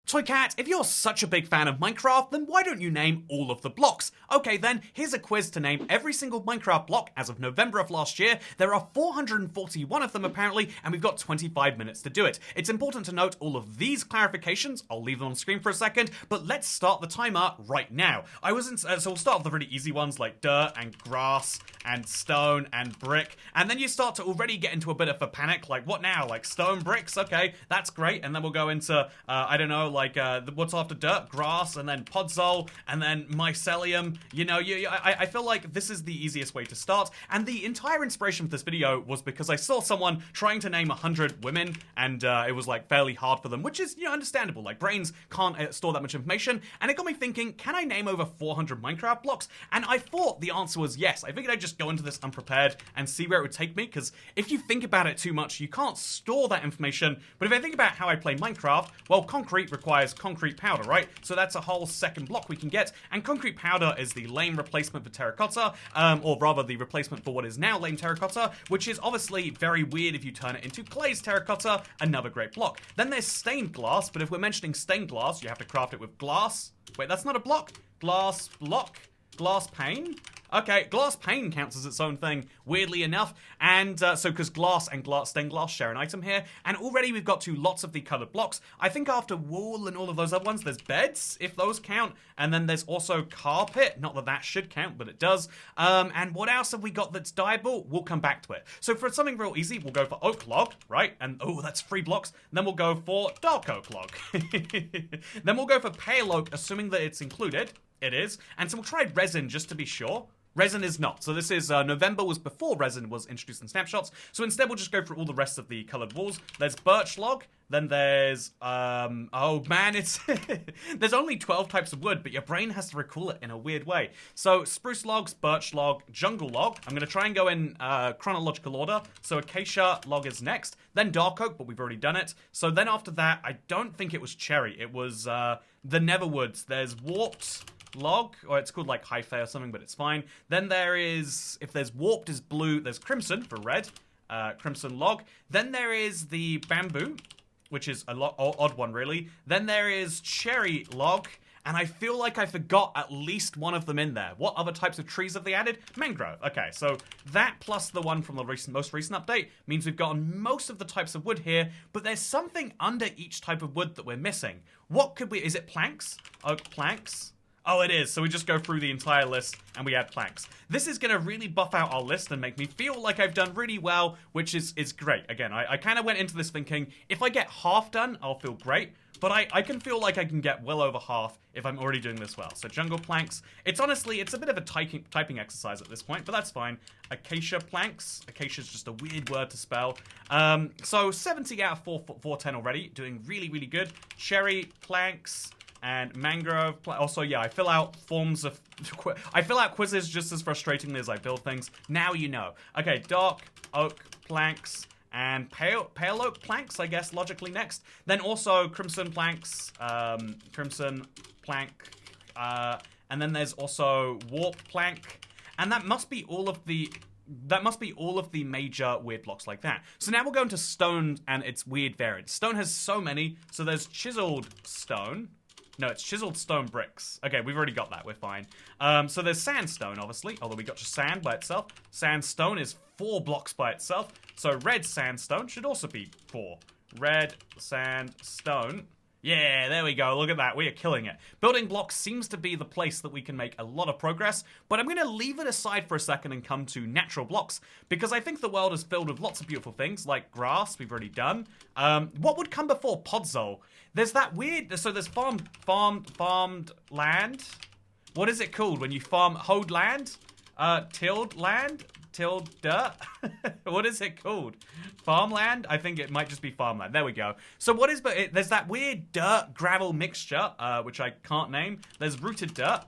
Toy Cat, if you're such a big fan of Minecraft, then why don't you name all of the blocks? Okay then, here's a quiz to name every single Minecraft block as of November of last year. There are 441 of them apparently, and we've got 25 minutes to do it. It's important to note all of these clarifications, I'll leave them on screen for a second, but let's start the timer right now. So we'll start with the really easy ones like dirt and grass and stone and brick, and then you start to already get into a bit of a panic, like what now? Like stone, bricks, okay, that's great, and then we'll go into, I don't know, like what's after dirt, grass, and then podzol, and then mycelium. You know, I feel like this is the easiest way to start, and the entire inspiration for this video was because I saw someone trying to name 100 women, and it was like fairly hard for them, which is, you know, understandable. Like brains can't store that much information, and it got me thinking, can I name over 400 Minecraft blocks? And I thought the answer was yes. I figured I'd just go into this unprepared and see where it would take me, because if you think about it too much, you can't store that information. But if I think about how I play Minecraft, well, concrete requires concrete powder, right? So that's a whole second block we can get, and concrete powder is the lame replacement for terracotta, or rather the replacement for what is now lame terracotta, which is obviously very weird if you turn it into glazed terracotta, another great block. Then there's stained glass, but if we're mentioning stained glass, you have to craft it with glass. Wait, that's not a block? Glass block? Glass pane? Okay, glass pane counts as its own thing, weirdly enough, and so because glass and stained glass share an item here, and already we've got to lots of the coloured blocks. I think after wool and all of those other ones, there's beds, if those count, and then there's also carpet, not that that should count, but it does, and what else have we got that's dyeable? We'll come back to it. So for something real easy, we'll go for oak log, right, and oh, that's 3 blocks, and then we'll go for dark oak log. Then we'll go for pale oak, assuming that it's included. It is, and so we'll try resin just to be sure. Resin is not. So this is, November was before resin was introduced in snapshots. So instead we'll just go through all the rest of the coloured walls. There's birch log. Then there's, oh man, it's, there's only 12 types of wood, but your brain has to recall it in a weird way. So spruce logs, birch log, jungle log. I'm going to try and go in chronological order. So acacia log is next. Then dark oak, but we've already done it. So then after that, I don't think it was cherry. It was the netherwoods. There's warped log, or it's called like hyphae or something, but it's fine. Then there is, if there's warped is blue, there's crimson for red, crimson log. Then there is the bamboo, which is a odd one really. Then there is cherry log, and I feel like I forgot at least one of them in there. What other types of trees have they added? Mangrove. Okay, so that plus the one from the most recent update means we've gotten most of the types of wood here, but there's something under each type of wood that we're missing. What could we, is it planks? Oak planks? Oh, it is. So we just go through the entire list and we add planks. This is going to really buff out our list and make me feel like I've done really well, which is great. Again, I kind of went into this thinking, if I get half done, I'll feel great. But I can feel like I can get well over half if I'm already doing this well. So jungle planks. It's honestly, it's a bit of a typing exercise at this point, but that's fine. Acacia planks. Acacia is just a weird word to spell. So 70 out of 410 already. Doing really, really good. Cherry planks. And mangrove. Also, yeah, I fill out quizzes just as frustratingly as I build things. Now you know. Okay, dark oak planks and pale oak planks, I guess, logically next. Then also crimson planks, crimson plank, and then there's also warp plank, and that must be all of the. That must be all of the major weird blocks like that. So now we'll go into stone and its weird variants. Stone has so many. So there's chiseled stone. No, it's chiseled stone bricks. Okay, we've already got that. We're fine. So there's sandstone, obviously, although we got just sand by itself. Sandstone is 4 blocks by itself. So red sandstone should also be 4. Red sandstone. Yeah, there we go. Look at that. We are killing it. Building blocks seems to be the place that we can make a lot of progress, but I'm going to leave it aside for a second and come to natural blocks, because I think the world is filled with lots of beautiful things, like grass, we've already done. What would come before podzol? There's that weird, so there's farmed land. What is it called when you hoed land? Tilled land? Tilled dirt? What is it called? Farmland? I think it might just be farmland. There we go. So what is, there's that weird dirt gravel mixture, which I can't name. There's rooted dirt.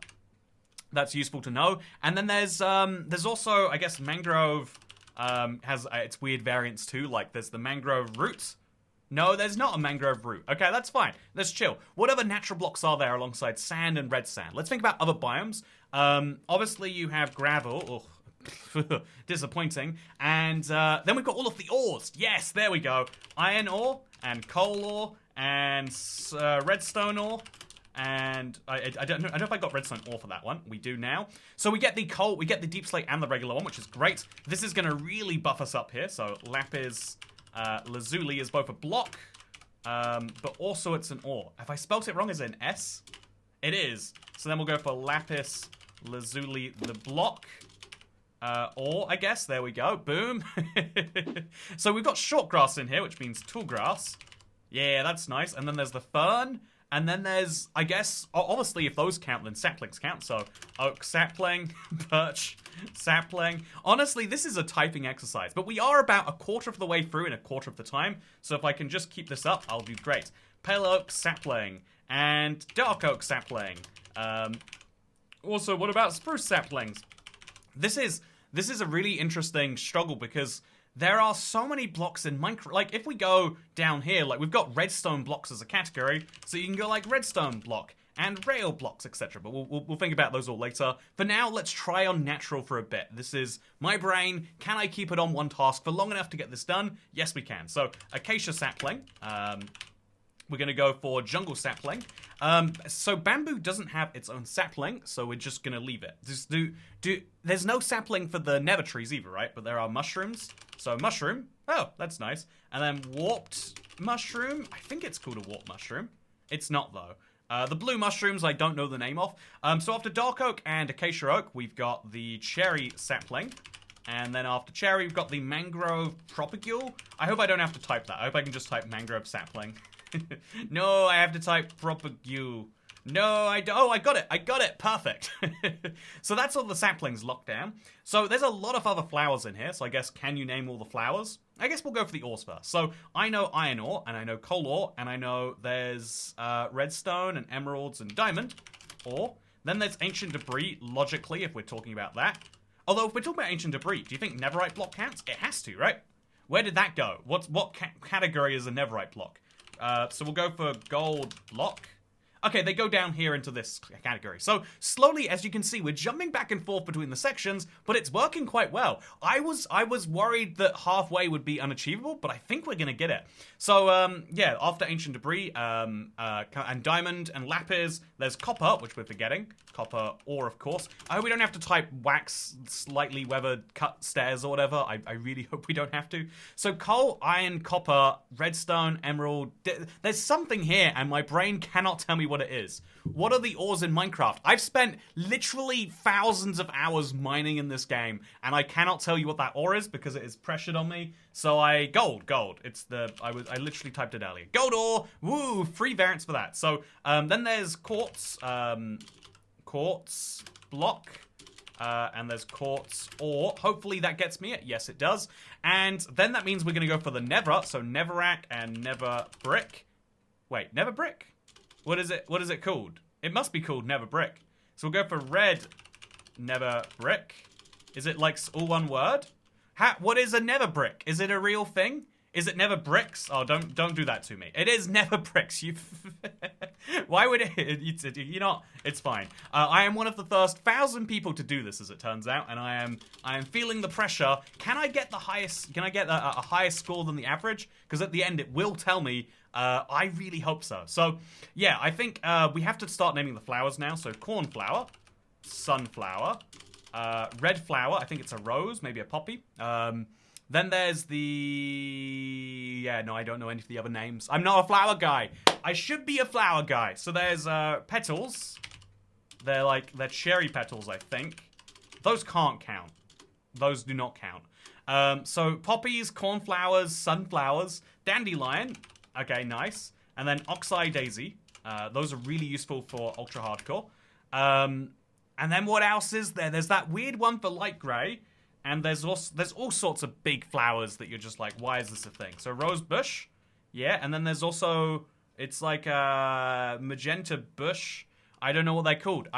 That's useful to know. And then there's also, I guess, mangrove has its weird variants too. Like there's the mangrove roots. No, there's not a mangrove root. Okay, that's fine. Let's chill. What other natural blocks are there alongside sand and red sand? Let's think about other biomes. Obviously you have gravel. Ugh. Disappointing. And then we've got all of the ores. Yes, there we go. Iron ore and coal ore and redstone ore. And I don't know if I got redstone ore for that one. We do now. So we get the coal, we get the deep slate and the regular one, which is great. This is going to really buff us up here. So lapis lazuli is both a block, but also it's an ore. Have I spelt it wrong? Is it an S? It is. So then we'll go for lapis lazuli, the block. Ore, I guess. There we go. Boom. So we've got short grass in here, which means tall grass. Yeah, that's nice. And then there's the fern. And then there's, I guess, obviously if those count, then saplings count. So oak, sapling, birch, sapling. Honestly, this is a typing exercise. But we are about a quarter of the way through in a quarter of the time. So if I can just keep this up, I'll do great. Pale oak, sapling. And dark oak, sapling. Also, what about spruce saplings? This is a really interesting struggle because there are so many blocks in Minecraft. Like, if we go down here, like, we've got redstone blocks as a category, so you can go, like, redstone block and rail blocks, etc. But we'll think about those all later. For now, let's try on natural for a bit. This is my brain. Can I keep it on one task for long enough to get this done? Yes, we can. So, acacia sapling. We're going to go for jungle sapling. So bamboo doesn't have its own sapling, so we're just going to leave it. Just there's no sapling for the nether trees either, right? But there are mushrooms. So mushroom. Oh, that's nice. And then warped mushroom. I think it's called a warped mushroom. It's not, though. The blue mushrooms, I don't know the name of. So after dark oak and acacia oak, we've got the cherry sapling. And then after cherry, we've got the mangrove propagule. I hope I don't have to type that. I hope I can just type mangrove sapling. No, I have to type propagule. No, I don't. Oh, I got it. Perfect. So that's all the saplings locked down. So there's a lot of other flowers in here. So I guess, can you name all the flowers? I guess we'll go for the ores first. So I know iron ore, and I know coal ore, and I know there's redstone and emeralds and diamond ore. Then there's ancient debris, logically, if we're talking about that. Although, if we're talking about ancient debris, do you think netherite block counts? It has to, right? Where did that go? What category is a netherite block? So we'll go for gold block. Okay, they go down here into this category. So slowly, as you can see, we're jumping back and forth between the sections, but it's working quite well. I was worried that halfway would be unachievable, but I think we're gonna get it. So yeah, after ancient debris and diamond and lapis, there's copper, which we're forgetting. Copper ore, of course. I hope we don't have to type wax, slightly weathered cut stairs or whatever. I really hope we don't have to. So coal, iron, copper, redstone, emerald. There's something here, and my brain cannot tell me what it is. What are the ores in Minecraft? I've spent literally thousands of hours mining in this game, and I cannot tell you what that ore is because it is pressured on me. So gold. It's I literally typed it earlier. Gold ore. Woo! Free variants for that. So then there's quartz. Quartz block. And there's quartz ore. Hopefully that gets me it. Yes, it does. And then that means we're going to go for the nether. So netherrack and nether brick. Wait, nether brick? What is it called? It must be called nether brick. So we'll go for red nether brick. Is it like all one word? What is a nether brick? Is it a real thing? Is it nether bricks? Oh, don't do that to me. It is nether bricks. You. Why would it? You know, it's fine. I am one of the first 1,000 people to do this, as it turns out, and I am feeling the pressure. Can I get the highest? Can I get a higher score than the average? Because at the end, it will tell me. I really hope so. So yeah, I think we have to start naming the flowers now. So cornflower, sunflower, red flower. I think it's a rose, maybe a poppy. Then there's the... Yeah, no, I don't know any of the other names. I'm not a flower guy. I should be a flower guy. So there's petals. They're cherry petals, I think. Those can't count. Those do not count. So poppies, cornflowers, sunflowers, dandelion. Okay, nice. And then oxeye daisy. Those are really useful for ultra hardcore. And then what else is there? There's that weird one for light grey. And there's all sorts of big flowers that you're just like, why is this a thing? So rose bush, yeah. And then there's also, it's like a magenta bush. I don't know what they're called.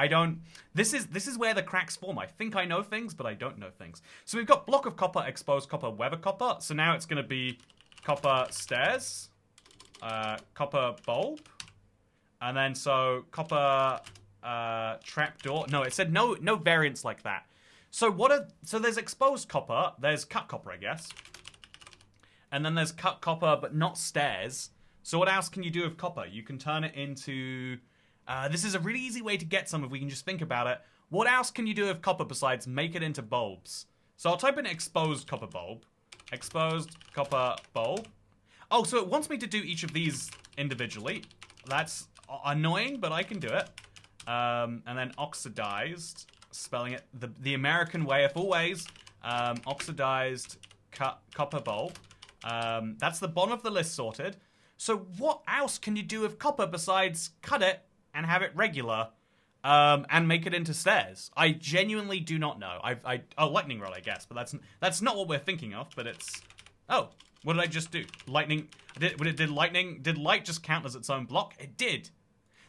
This is where the cracks form. I think I know things, but I don't know things. So we've got block of copper, exposed copper, weather copper. So now it's going to be copper stairs, copper bulb, and then so copper trapdoor. No, it said no variants like that. So there's exposed copper, there's cut copper, I guess. And then there's cut copper, but not stairs. So what else can you do with copper? You can turn it into... this is a really easy way to get some if we can just think about it. What else can you do with copper besides make it into bulbs? So I'll type in exposed copper bulb. Exposed copper bulb. Oh, so it wants me to do each of these individually. That's annoying, but I can do it. And then oxidized, spelling it the American way of always. Oxidized copper bulb. That's the bottom of the list sorted. So what else can you do with copper besides cut it and have it regular and make it into stairs? I genuinely do not know. Oh, lightning rod, I guess, but that's not what we're thinking of. But it's what did I just do? Lightning. Did light just count as its own block? It did.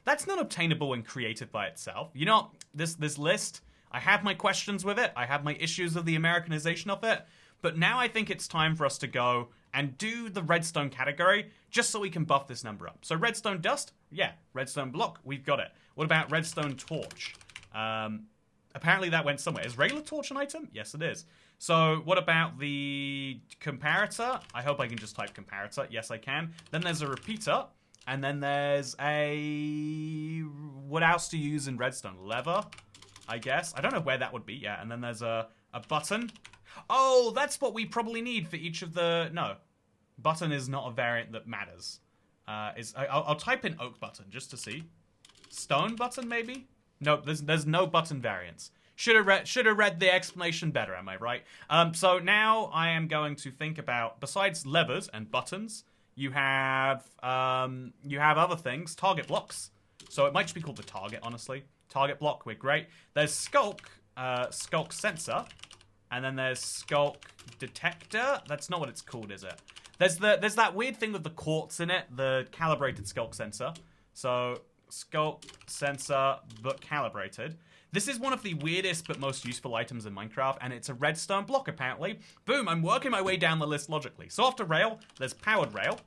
That's not obtainable and creative by itself. You know, this list, I have my questions with it. I have my issues of the Americanization of it. But now I think it's time for us to go and do the redstone category just so we can buff this number up. So redstone dust, yeah. Redstone block, we've got it. What about redstone torch? Apparently that went somewhere. Is regular torch an item? Yes, it is. So what about the comparator? I hope I can just type comparator. Yes, I can. Then there's a repeater. And then there's a... What else to use in redstone? Lever, I guess. I don't know where that would be. Yeah, and then there's a button. Oh, that's what we probably need for each of the... No. Button is not a variant that matters. I'll type in oak button just to see. Stone button, maybe? Nope, there's no button variants. Should have read the explanation better, am I right? So now I am going to think about, besides levers and buttons, you have other things, target blocks. So it might just be called the target, honestly. Target block, we're great. There's skulk sensor, and then there's skulk detector. That's not what it's called, is it? There's that weird thing with the quartz in it, the calibrated skulk sensor. So skulk sensor, but calibrated. This is one of the weirdest but most useful items in Minecraft, and it's a redstone block, apparently. Boom, I'm working my way down the list logically. So after rail, there's powered rail.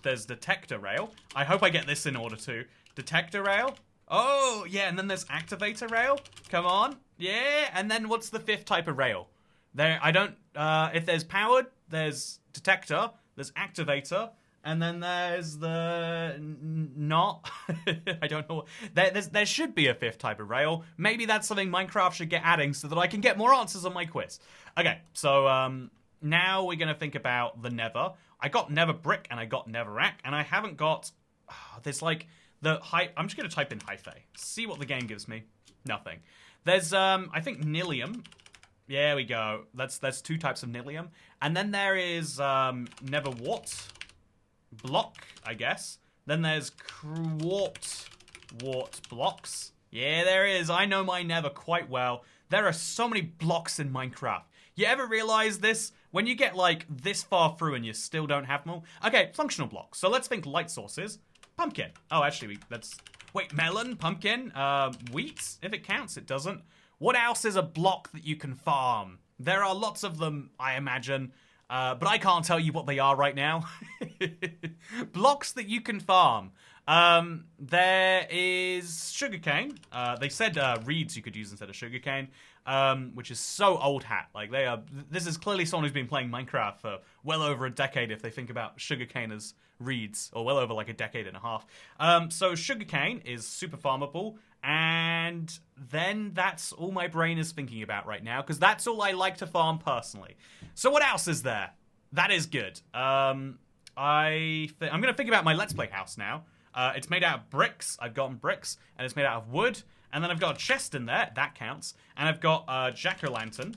There's detector rail. I hope I get this in order too. Detector rail. Oh, yeah, and then there's activator rail. Come on. Yeah, and then what's the fifth type of rail? If there's powered, there's detector, there's activator, and then there's the not. I don't know. There should be a fifth type of rail. Maybe that's something Minecraft should get adding so that I can get more answers on my quiz. Okay, so now we're gonna think about the nether. I got nether brick and I got netherrack, and I haven't got. There's like the high. I'm just gonna type in hyphae. See what the game gives me. Nothing. There's I think nilium. There we go. That's two types of nilium, and then there is nether wart. Block, I guess. Then there's wart blocks. Yeah, there is. I know my nether quite well. There are so many blocks in Minecraft. You ever realize this? When you get like this far through and you still don't have them all? Okay, functional blocks. So let's think light sources. Pumpkin. Oh, actually, wait, melon, pumpkin, wheat. If it counts, it doesn't. What else is a block that you can farm? There are lots of them, I imagine. But I can't tell you what they are right now. Blocks that you can farm. There is sugarcane. They said reeds you could use instead of sugarcane, which is so old hat. Like this is clearly someone who's been playing Minecraft for well over a decade if they think about sugarcane as reeds, or well over like a decade and a half. So sugarcane is super farmable. And then that's all my brain is thinking about right now, because that's all I like to farm personally. So what else is there? That is good. I'm going to think about my Let's Play house now. It's made out of bricks. I've gotten bricks. And it's made out of wood. And then I've got a chest in there. That counts. And I've got a jack-o'-lantern.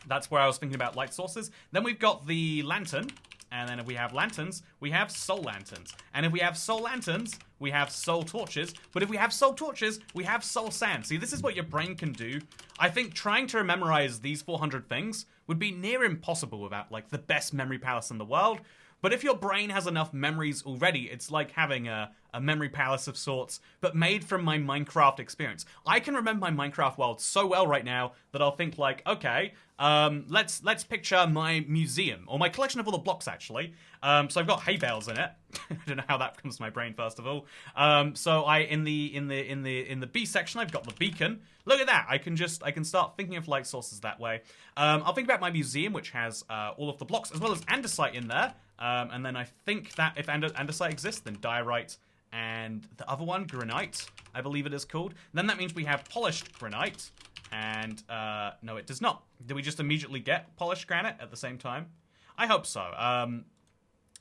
That's where I was thinking about light sources. Then we've got the lantern. And then if we have lanterns, we have soul lanterns. And if we have soul lanterns, we have soul torches. But if we have soul torches, we have soul sand. See, this is what your brain can do. I think trying to memorize these 400 things would be near impossible without, like, the best memory palace in the world. But if your brain has enough memories already, it's like having a memory palace of sorts, but made from my Minecraft experience. I can remember my Minecraft world so well right now that I'll think like, okay, let's picture my museum, or my collection of all the blocks, actually. So I've got hay bales in it. I don't know how that comes to my brain, first of all. So in the B section, I've got the beacon. Look at that. I can start thinking of light sources that way. I'll think about my museum, which has all of the blocks, as well as andesite in there. And then I think that if andesite exists, then diorite and the other one, granite, I believe it is called. Then that means we have polished granite. And no, it does not. Did we just immediately get polished granite at the same time? I hope so.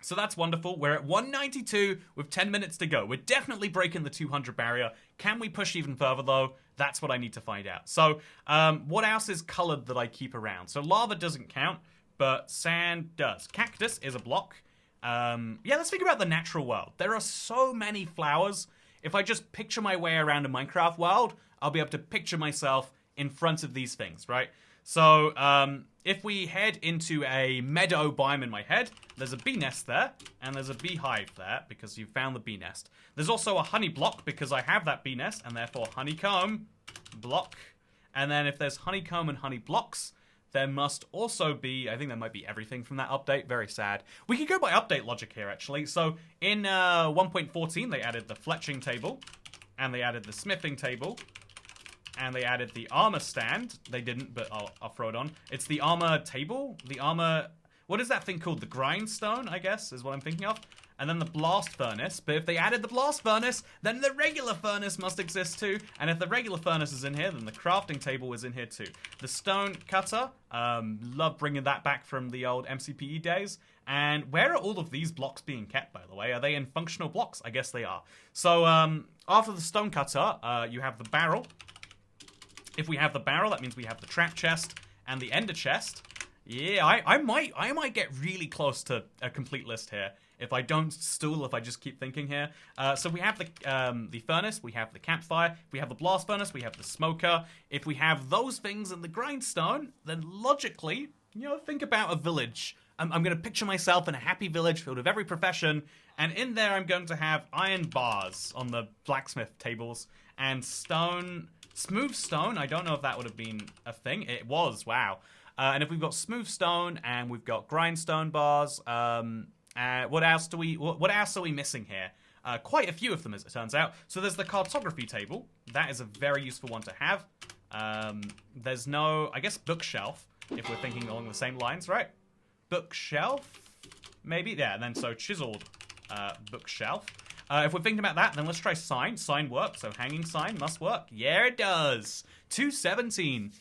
So that's wonderful. We're at 192 with 10 minutes to go. We're definitely breaking the 200 barrier. Can we push even further, though? That's what I need to find out. So what else is colored that I keep around? So lava doesn't count, but sand does. Cactus is a block. Yeah, let's think about the natural world. There are so many flowers. If I just picture my way around a Minecraft world, I'll be able to picture myself in front of these things, right? So if we head into a meadow biome in my head, there's a bee nest there, and there's a beehive there, because you found the bee nest. There's also a honey block, because I have that bee nest, and therefore honeycomb block. And then if there's honeycomb and honey blocks, there must also be, I think there might be everything from that update. Very sad. We could go by update logic here, actually. So in 1.14, they added the fletching table, and they added the smithing table, and they added the armor stand. They didn't, but I'll throw it on. It's the armor table. The armor... What is that thing called? The grindstone, I guess, is what I'm thinking of. And then the blast furnace. But if they added the blast furnace, then the regular furnace must exist too. And if the regular furnace is in here, then the crafting table is in here too. The stone cutter. Love bringing that back from the old MCPE days. And where are all of these blocks being kept, by the way? Are they in functional blocks? I guess they are. So after the stone cutter, you have the barrel. If we have the barrel, that means we have the trap chest and the ender chest. Yeah, I might get really close to a complete list here if I don't stall, if I just keep thinking here. So we have the furnace, we have the campfire, if we have the blast furnace, we have the smoker. If we have those things in the grindstone, then logically, you know, think about a village. I'm going to picture myself in a happy village filled with every profession, and in there I'm going to have iron bars on the blacksmith tables, and stone... Smooth stone, I don't know if that would have been a thing. It was, wow. And if we've got smooth stone and we've got grindstone bars, what else are we missing here? Quite a few of them, as it turns out. So there's the cartography table. That is a very useful one to have. There's no, I guess, bookshelf, if we're thinking along the same lines, right? Bookshelf? Maybe? Yeah, and then so chiseled bookshelf. If we're thinking about that, then let's try sign. Sign works, so hanging sign must work. Yeah, it does. 217.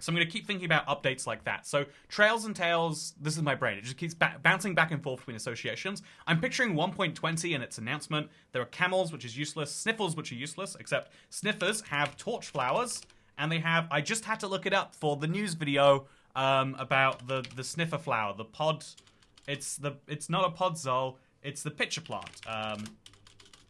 So I'm going to keep thinking about updates like that. So trails and tails, this is my brain. It just keeps bouncing back and forth between associations. I'm picturing 1.20 and its announcement. There are camels, which is useless. Sniffles, which are useless, except sniffers have torch flowers. And they have, I just had to look it up for the news video about the sniffer flower. The pod, it's not a podzol. It's the pitcher plant,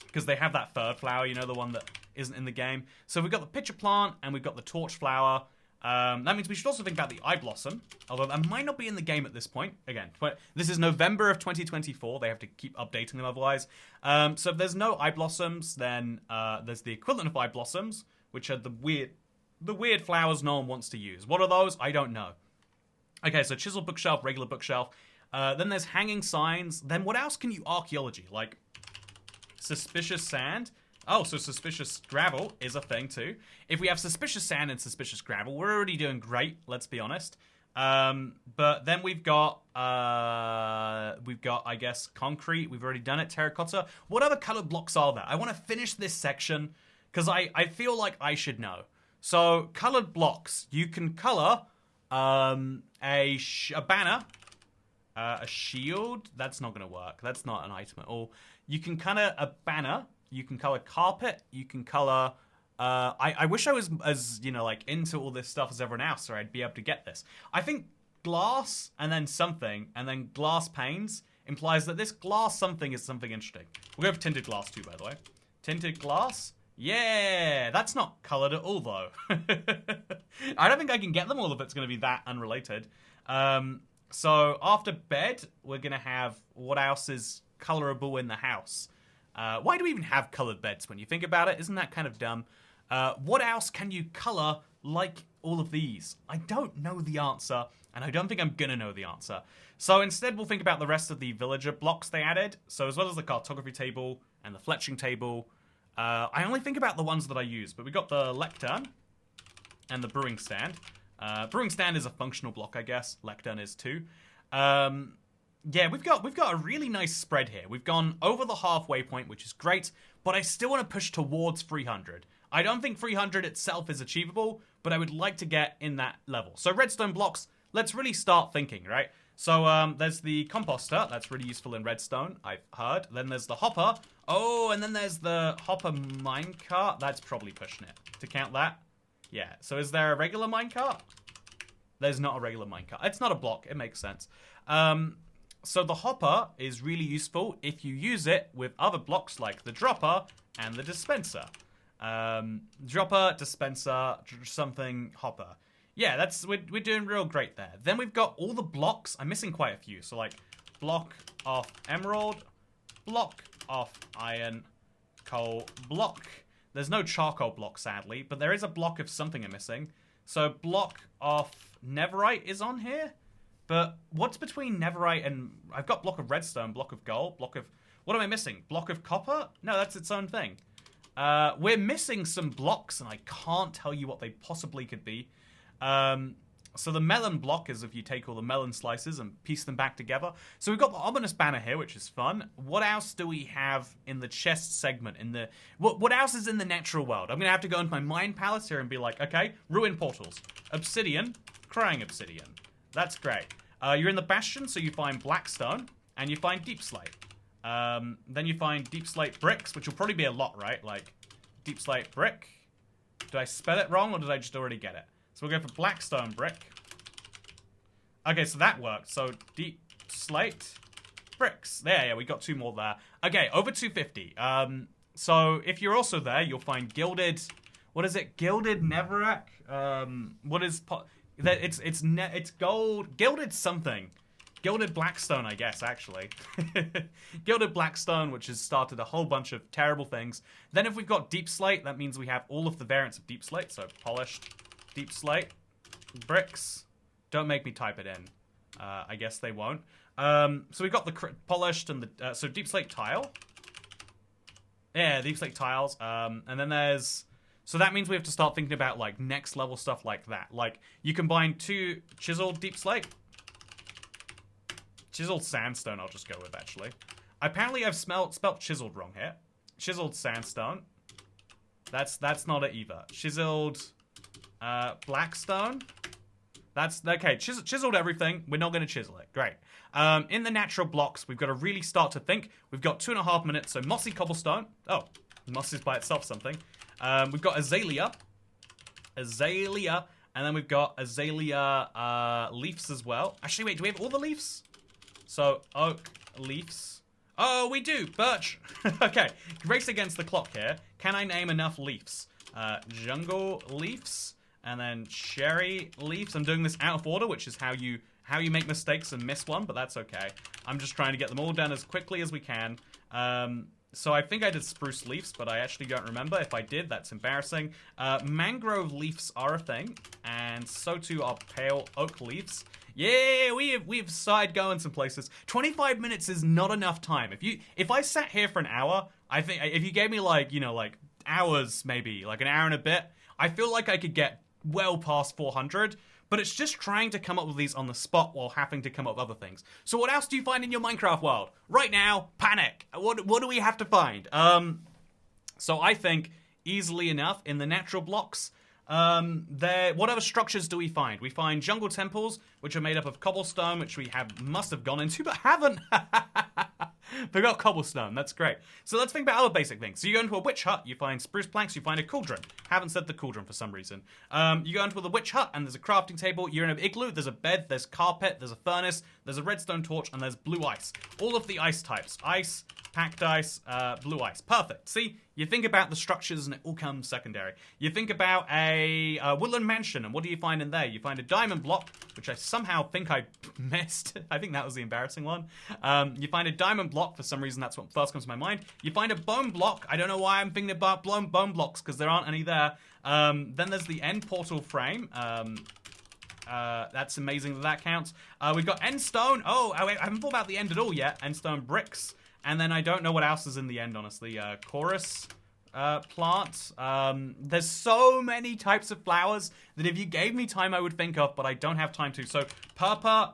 because they have that third flower, you know, the one that isn't in the game. So we've got the pitcher plant, and we've got the torch flower. That means we should also think about the eye blossom, although that might not be in the game at this point. Again, this is November of 2024. They have to keep updating them otherwise. So if there's no eye blossoms, then there's the equivalent of eye blossoms, which are the weird flowers no one wants to use. What are those? I don't know. Okay, so chisel bookshelf, regular bookshelf. Then there's hanging signs. Then what else can you archaeology? Like suspicious sand. Oh, so suspicious gravel is a thing too. If we have suspicious sand and suspicious gravel, we're already doing great, let's be honest. But then we've got, I guess, concrete. We've already done it. Terracotta. What other colored blocks are there? I want to finish this section because I feel like I should know. So colored blocks. You can color a banner. A shield, that's not going to work. That's not an item at all. You can color a banner. You can color carpet. You can color... I wish I was as, you know, like, into all this stuff as everyone else, so I'd be able to get this. I think glass and then something, and then glass panes implies that this glass something is something interesting. We'll go for tinted glass too, by the way. Tinted glass? Yeah! That's not colored at all, though. I don't think I can get them all if it's going to be that unrelated. So after bed, we're going to have what else is colorable in the house. Why do we even have colored beds when you think about it? Isn't that kind of dumb? What else can you color like all of these? I don't know the answer, and I don't think I'm going to know the answer. So instead, we'll think about the rest of the villager blocks they added. So as well as the cartography table and the fletching table, I only think about the ones that I use. But we got the lectern and the brewing stand. Brewing stand is a functional block, I guess. Lectern is too. Yeah, we've got a really nice spread here. We've gone over the halfway point, which is great, but I still want to push towards 300. I don't think 300 itself is achievable, but I would like to get in that level. So redstone blocks, let's really start thinking, right? So there's the composter. That's really useful in redstone, I've heard. Then there's the hopper. Oh, and then there's the hopper minecart. That's probably pushing it. To count that? Yeah. So is there a regular minecart? There's not a regular minecart. It's not a block. It makes sense. So the hopper is really useful if you use it with other blocks like the dropper and the dispenser. Dropper, dispenser, something, hopper. Yeah, we're doing real great there. Then we've got all the blocks. I'm missing quite a few. So like block of emerald, block of iron, coal block. There's no charcoal block, sadly, but there is a block of something I'm missing. So block of netherite is on here. But what's between netherite and... I've got block of redstone, block of gold, block of... What am I missing? Block of copper? No, that's its own thing. We're missing some blocks, and I can't tell you what they possibly could be. So the melon block is if you take all the melon slices and piece them back together. So we've got the ominous banner here, which is fun. What else do we have in the chest segment? What else is in the natural world? I'm going to have to go into my mind palace here and be like, okay, ruin portals. Obsidian, crying obsidian. That's great. You're in the bastion, so you find blackstone, and you find deep slate. Then you find deep slate bricks, which will probably be a lot, right? Like, deep slate brick. Did I spell it wrong, or did I just already get it? So we'll go for blackstone brick. Okay, so that worked. So deep slate bricks. There, yeah, we got 2 more there. Okay, over 250. So if you're also there, you'll find gilded... What is it? Gilded netherrack? What is... It's gold... Gilded something. Gilded Blackstone, I guess, actually. Gilded Blackstone, which has started a whole bunch of terrible things. Then if we've got Deep Slate, that means we have all of the variants of Deep Slate. So polished Deep Slate, bricks. Don't make me type it in. I guess they won't. So we've got the polished and the... so Deep Slate tile. Yeah, Deep Slate tiles. And then there's... So that means we have to start thinking about, like, next level stuff like that. Like, you combine 2 chiseled Deep Slate... Chiseled sandstone, I'll just go with, actually. Apparently, I've spelt chiseled wrong here. Chiseled sandstone. That's not it either. Chiseled blackstone. That's okay. Chiseled everything. We're not going to chisel it. Great. In the natural blocks, we've got to really start to think. We've got 2.5 minutes. So mossy cobblestone. Oh, moss is by itself something. We've got azalea. Azalea. And then we've got azalea leaves as well. Actually, wait. Do we have all the leaves? So, oak, leaves. Oh, we do. Birch. Okay. Race against the clock here. Can I name enough leaves? Jungle leaves. And then cherry leaves. I'm doing this out of order, which is how you make mistakes and miss one, but that's okay. I'm just trying to get them all done as quickly as we can. So I think I did spruce leaves, but I actually don't remember. If I did, that's embarrassing. Mangrove leaves are a thing, and so too are pale oak leaves. Yeah, we've started going some places. 25 minutes is not enough time. If I sat here for an hour, I think if you gave me like hours, maybe like an hour and a bit, I feel like I could get well past 400. But it's just trying to come up with these on the spot while having to come up with other things. So what else do you find in your Minecraft world? Right now, panic. What do we have to find? So I think easily enough in the natural blocks. What other structures do we find? We find jungle temples, which are made up of cobblestone, which we must have gone into, but haven't. They got cobblestone. That's great. So let's think about other basic things. So you go into a witch hut, you find spruce planks, you find a cauldron. Haven't said the cauldron for some reason. You go into the witch hut, and there's a crafting table. You're in an igloo. There's a bed. There's carpet. There's a furnace. There's a redstone torch, and there's blue ice. All of the ice types: ice, packed ice, blue ice. Perfect. See, you think about the structures, and it all comes secondary. You think about a woodland mansion, and what do you find in there? You find a diamond block, which I somehow think I missed. I think that was the embarrassing one. You find a diamond block. For some reason, that's what first comes to my mind. You find a bone block. I don't know why I'm thinking about bone blocks, because there aren't any there. Then there's the end portal frame. That's amazing that counts. We've got end stone. Oh, I haven't thought about the end at all yet. End stone bricks. And then I don't know what else is in the end, honestly. Chorus plant. There's so many types of flowers that if you gave me time, I would think of, but I don't have time to. So purple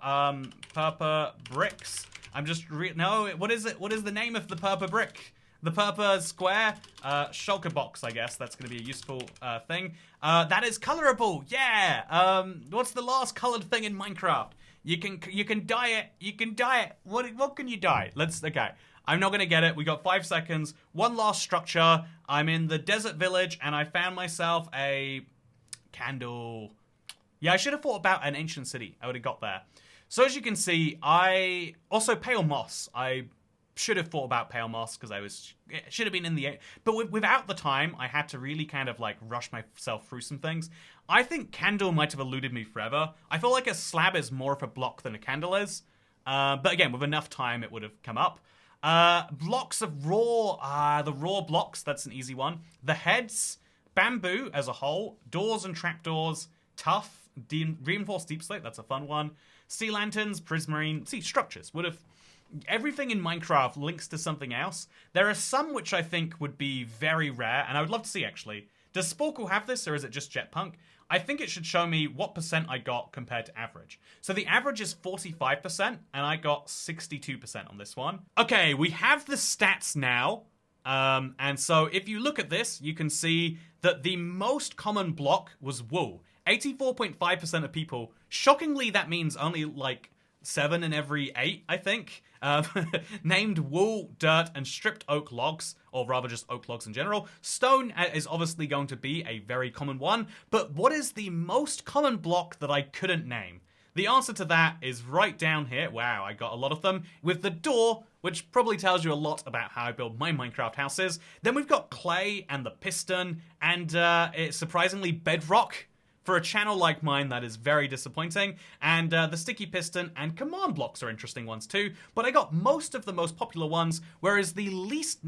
bricks. I'm just no. What is it? What is the name of the purple brick? The purple square? Shulker box, I guess. That's going to be a useful thing. That is colorable. Yeah. What's the last colored thing in Minecraft? You can dye it. You can dye it. What can you dye? Okay. I'm not going to get it. We got 5 seconds. One last structure. I'm in the desert village, and I found myself a candle. Yeah, I should have thought about an ancient city. I would have got there. So as you can see, also pale moss. I should have thought about pale moss because it should have been in the... But without the time, I had to really kind of like rush myself through some things. I think candle might have eluded me forever. I feel like a slab is more of a block than a candle is. But again, with enough time, it would have come up. Blocks of raw, the raw blocks, that's an easy one. The heads, bamboo as a whole, doors and trapdoors, tough, reinforced deep slate, that's a fun one. Sea lanterns, prismarine, structures would have... Everything in Minecraft links to something else. There are some which I think would be very rare, and I would love to see, actually. Does Sporkle have this, or is it just Jetpunk? I think it should show me what percent I got compared to average. So the average is 45%, and I got 62% on this one. Okay, we have the stats now. And so if you look at this, you can see that the most common block was wool. 84.5% of people. Shockingly, that means only like 7 in every 8, I think, named wool, dirt, and stripped oak logs, or rather just oak logs in general. Stone is obviously going to be a very common one, but what is the most common block that I couldn't name? The answer to that is right down here. Wow, I got a lot of them. With the door, which probably tells you a lot about how I build my Minecraft houses. Then we've got clay and the piston, and it's surprisingly bedrock. For a channel like mine, that is very disappointing. And the sticky piston and command blocks are interesting ones too. But I got most of the most popular ones, whereas the least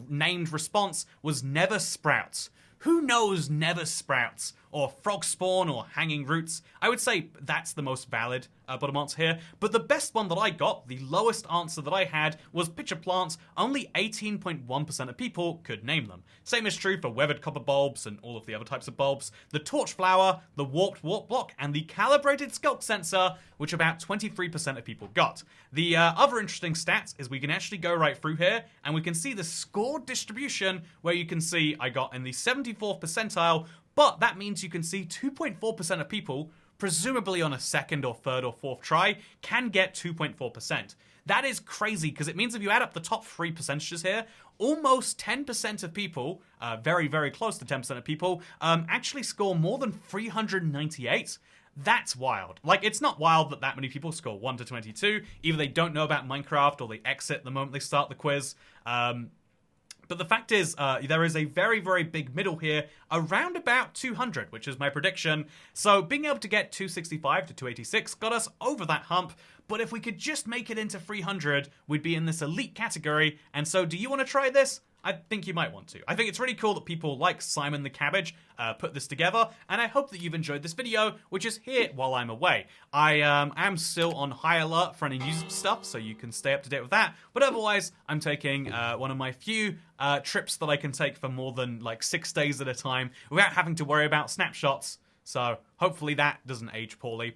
named response was never sprouts. Who knows never sprouts, or frog spawn, or hanging roots? I would say that's the most valid bottom answer here. But the best one that I got, the lowest answer that I had, was pitcher plants. Only 18.1% of people could name them. Same is true for weathered copper bulbs and all of the other types of bulbs. The torch flower, the warped warp block, and the calibrated sculpt sensor, which about 23% of people got. The other interesting stats is we can actually go right through here, and we can see the score distribution, where you can see I got in the 74th percentile, but that means you can see 2.4% of people, presumably on a second or third or fourth try, can get 2.4%. That is crazy, because it means if you add up the top 3 percentages here, almost 10% of people, very, very close to 10% of people, actually score more than 398. That's wild. Like, it's not wild that many people score 1 to 22. Either they don't know about Minecraft or they exit the moment they start the quiz. But the fact is, there is a very, very big middle here, around about 200, which is my prediction. So being able to get 265 to 286 got us over that hump. But if we could just make it into 300, we'd be in this elite category. And so do you want to try this? I think you might want to. I think it's really cool that people like Simon the Cabbage put this together, and I hope that you've enjoyed this video, which is here while I'm away. I am still on high alert for any news stuff, so you can stay up to date with that, but otherwise, I'm taking one of my few trips that I can take for more than like 6 days at a time without having to worry about snapshots. So hopefully that doesn't age poorly.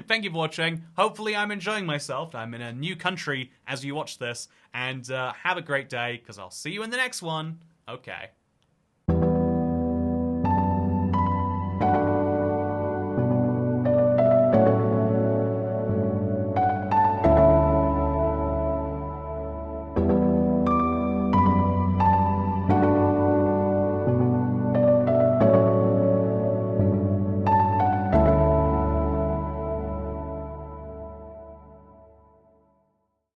Thank you for watching. Hopefully I'm enjoying myself. I'm in a new country as you watch this. And have a great day, because I'll see you in the next one. Okay.